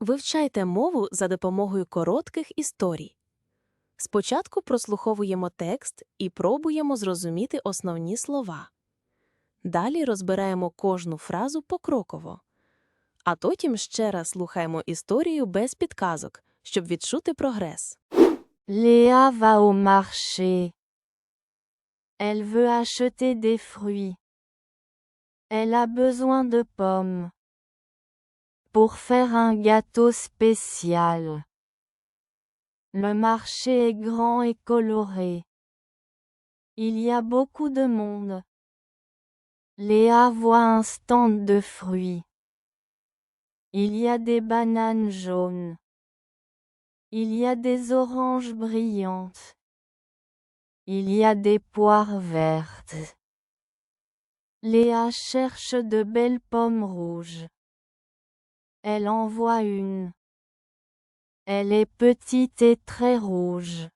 Вивчайте мову за допомогою коротких історій. Спочатку прослуховуємо текст і пробуємо зрозуміти основні слова. Далі розбираємо кожну фразу покроково. А потім ще раз слухаємо історію без підказок, щоб відчути прогрес. Léa va au marché. Elle veut acheter des fruits. Elle a besoin de pommes pour faire un gâteau spécial. Le marché est grand et coloré. Il y a beaucoup de monde. Léa voit un stand de fruits. Il y a des bananes jaunes. Il y a des oranges brillantes. Il y a des poires vertes. Léa cherche de belles pommes rouges. Elle en voit une. Elle est petite et très rouge.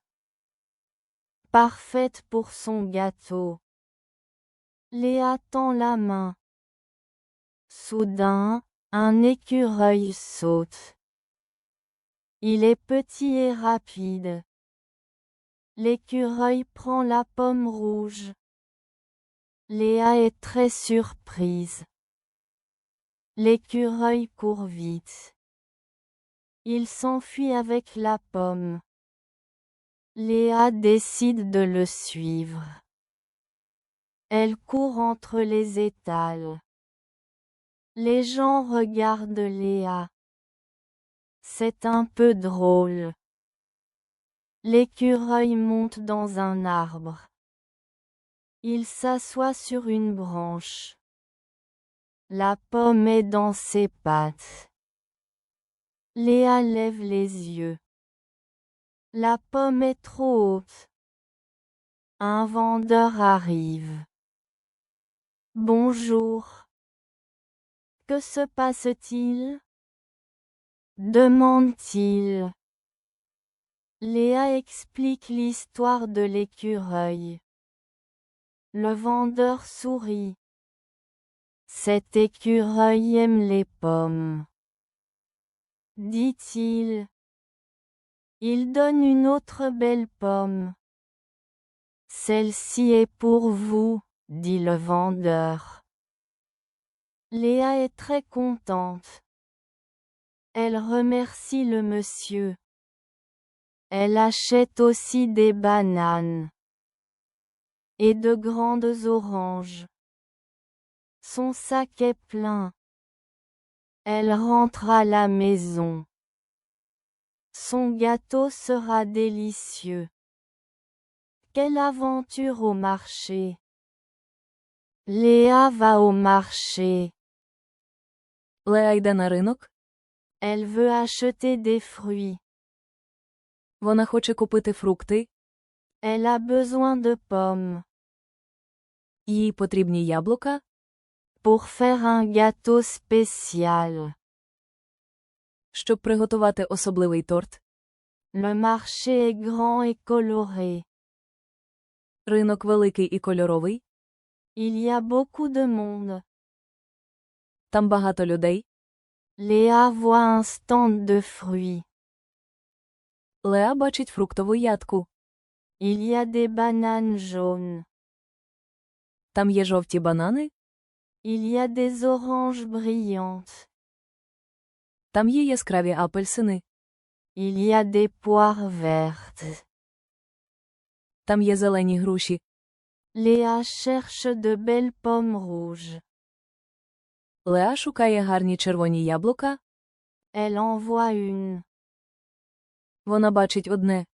Parfaite pour son gâteau. Léa tend la main. Soudain, un écureuil saute. Il est petit et rapide. L'écureuil prend la pomme rouge. Léa est très surprise. L'écureuil court vite. Il s'enfuit avec la pomme. Léa décide de le suivre. Elle court entre les étals. Les gens regardent Léa. C'est un peu drôle. L'écureuil monte dans un arbre. Il s'assoit sur une branche. La pomme est dans ses pattes. Léa lève les yeux. La pomme est trop haute. Un vendeur arrive. Bonjour. Que se passe-t-il? Demande-t-il. Léa explique l'histoire de l'écureuil. Le vendeur sourit. Cet écureuil aime les pommes, dit-il. Il donne une autre belle pomme. Celle-ci est pour vous, dit le vendeur. Léa est très contente. Elle remercie le monsieur. Elle achète aussi des bananes et de grandes oranges. Son sac est plein. Elle rentre à la maison. Son gâteau sera délicieux. Quelle aventure au marché! Léa va au marché. Леа йде на ринок. Elle veut acheter des fruits. Вона хоче купити фрукти. Elle a besoin de pommes Їй потрібні яблука, pour faire un gâteau spécial. щоб приготувати особливий торт. Le marché est grand et coloré. Ринок великий і кольоровий. Il y a beaucoup de monde. Там багато людей. Léa voit un stand de fruits. Леа бачить фруктову ядку. Il y a des bananes jaunes. Там є жовті банани. Il y a des oranges brillantes. Там є яскраві апельсини. Il y a des poires vertes. Там є зелені груші. Léa cherche de belles pommes rouges. Леа шукає гарні червоні яблука. Elle en voit une. Вона бачить одне.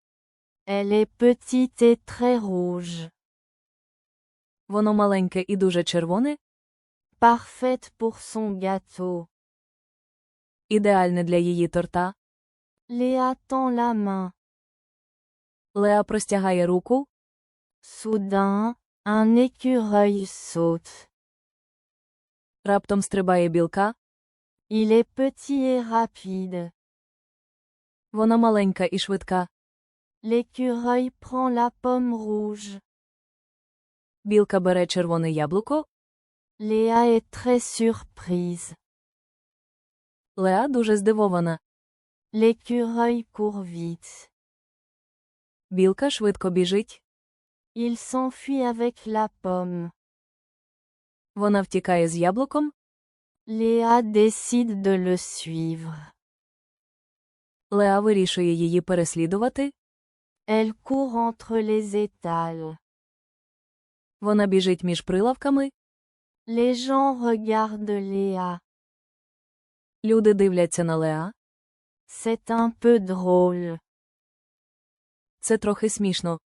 Elle est petite et très rouge. Воно маленьке і дуже червоне. Parfaite pour son gâteau. Ідеальне для її торта. Léa tend la main. Леа простягає руку. Soudain, un écureuil saute. Раптом стрибає білка. Il est petit et rapide. Вона маленька і швидка. L'écureuil prend la pomme rouge. Білка бере червоне яблуко. Léa est très surprise. Леа дуже здивована. L'écureuil court vite. Білка швидко біжить. Il s'enfuit avec la pomme. Вона втікає з яблуком. Léa décide de le suivre. Леа вирішує її переслідувати. Elle court entre les étals. Вона біжить між прилавками. Les gens regardent Léa. Люди дивляться на Леа. C'est un peu drôle. Це трохи смішно.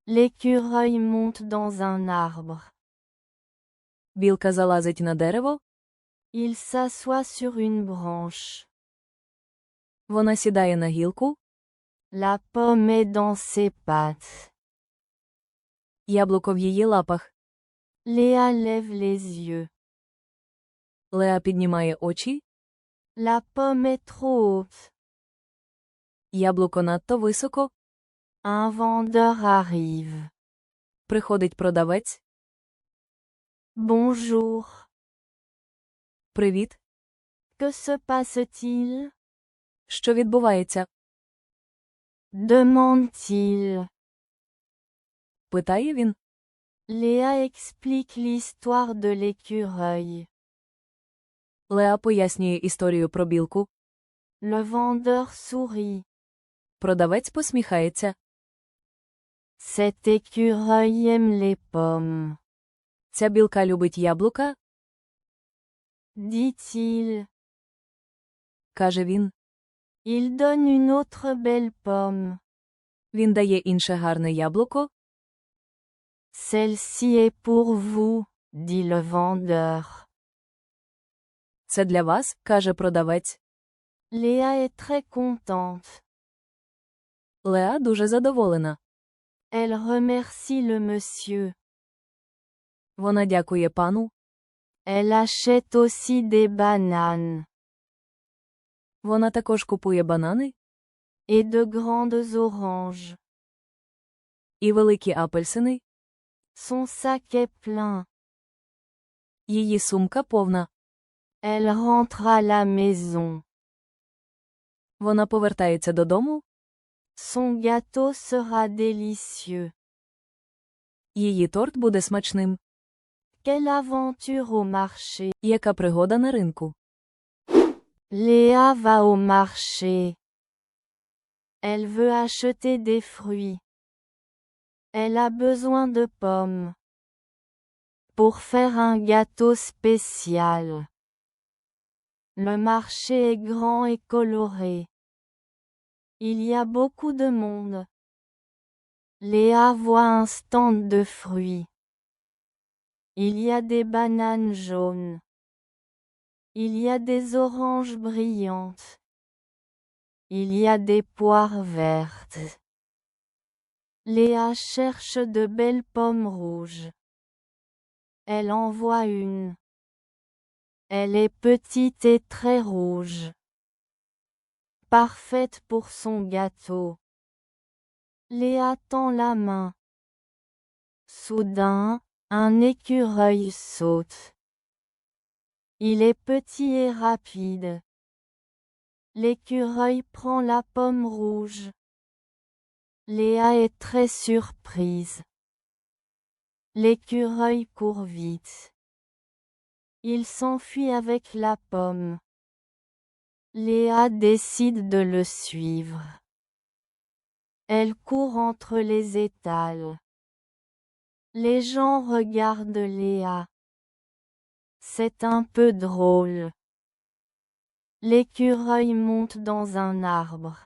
L'écureuil monte dans un arbre. Білка залазить на дерево. Il s'assoit sur une branche. Вона сідає на гілку. La pomme est dans ses pattes. Яблуко в її лапах. Léa lève les yeux. Леа піднімає очі. La pomme est trop haute. Яблуко надто високо. Un vendeur arrive. Приходить продавець. Bonjour. Привіт. Que se passe-t-il? Що відбувається? Demande-t-il. Питає він. Léa explique l'histoire de l'écureuil. Леа пояснює історію про білку. Le vendeur sourit. Продавець посміхається. Cet écureuil aime les pommes. Ця білка любить яблука, Dit-il. каже він. Il donne une autre belle pomme. Він дає інше гарне яблуко. Celle-ci est pour vous, dit le vendeur. Це для вас, каже продавець. Léa est très contente. Леа дуже задоволена. Elle remercie le monsieur. Вона дякує пану. Elle achète aussi des bananes. Вона також купує банани Et de grandes oranges. і великі апельсини. Son sac est plein. Її сумка повна. Elle rentre à la maison. Вона повертається додому. Son gâteau sera délicieux. Її торт буде смачним. Quelle aventure au marché. Яка пригода на ринку. Léa va au marché. Elle veut acheter des fruits. Elle a besoin de pommes. Pour faire un gâteau spécial. Le marché est grand et coloré. Il y a beaucoup de monde. Léa voit un stand de fruits. Il y a des bananes jaunes. Il y a des oranges brillantes. Il y a des poires vertes. Léa cherche de belles pommes rouges. Elle en voit une. Elle est petite et très rouge. Parfaite pour son gâteau. Léa tend la main. Soudain, un écureuil saute. Il est petit et rapide. L'écureuil prend la pomme rouge. Léa est très surprise. L'écureuil court vite. Il s'enfuit avec la pomme. Léa décide de le suivre. Elle court entre les étals. Les gens regardent Léa. C'est un peu drôle. L'écureuil monte dans un arbre.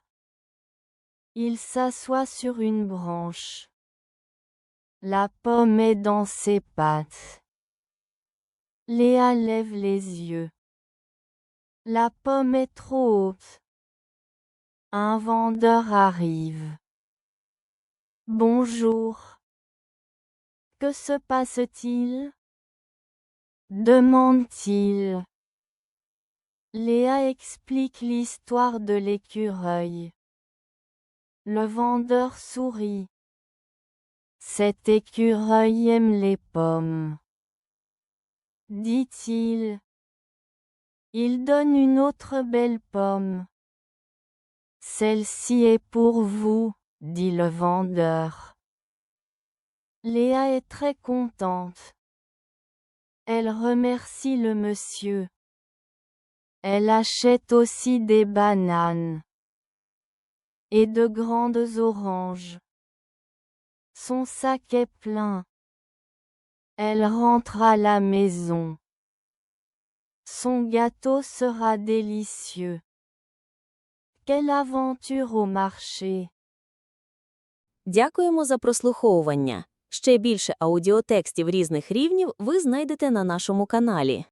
Il s'assoit sur une branche. La pomme est dans ses pattes. Léa lève les yeux. La pomme est trop haute. Un vendeur arrive. Bonjour. Que se passe-t-il? Demande-t-il. Léa explique l'histoire de l'écureuil. Le vendeur sourit. Cet écureuil aime les pommes. Dit-il. Il donne une autre belle pomme. Celle-ci est pour vous, dit le vendeur. Léa est très contente. Elle remercie le monsieur. Elle achète aussi des bananes et de grandes oranges. Son sac est plein. Elle rentre à la maison. Son gâteau sera délicieux. Quelle aventure au marché! Дякуємо за прослуховування. Ще більше аудіотекстів різних рівнів ви знайдете на нашому каналі.